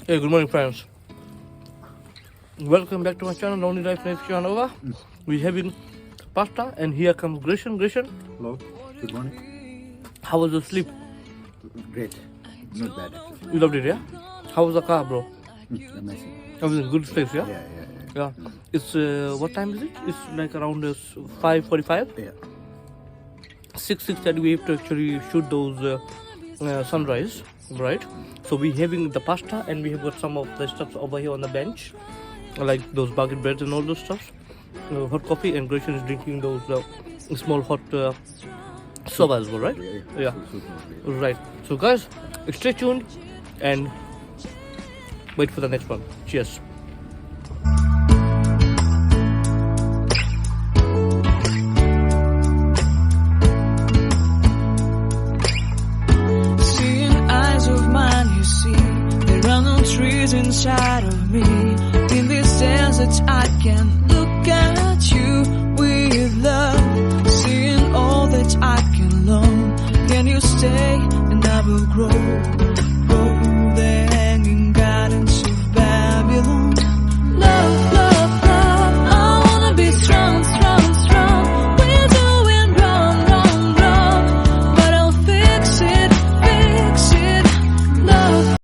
Hey, good morning, friends. Welcome back to my channel, Lonely Life Nova. We're having pasta, and here comes Grishan. Hello, good morning. How was your sleep? Great, not bad actually. You loved it, yeah? How was the car, bro? Amazing. Everything good place, yeah? Yeah. It's, what time is it? It's like around 5:45? Yeah. 6:30 we have to actually shoot those sunrise, right? So we're having the pasta, and we have got some of the stuff over here on the bench, like those baguette breads and all those stuff. Hot coffee, and Gretchen is drinking those small hot soba as well, right? Yeah. Right. So guys, stay tuned and wait for the next one. Cheers. Trees inside of me. In this desert I can look at you with love, seeing all that I can learn. Can you stay and I will grow?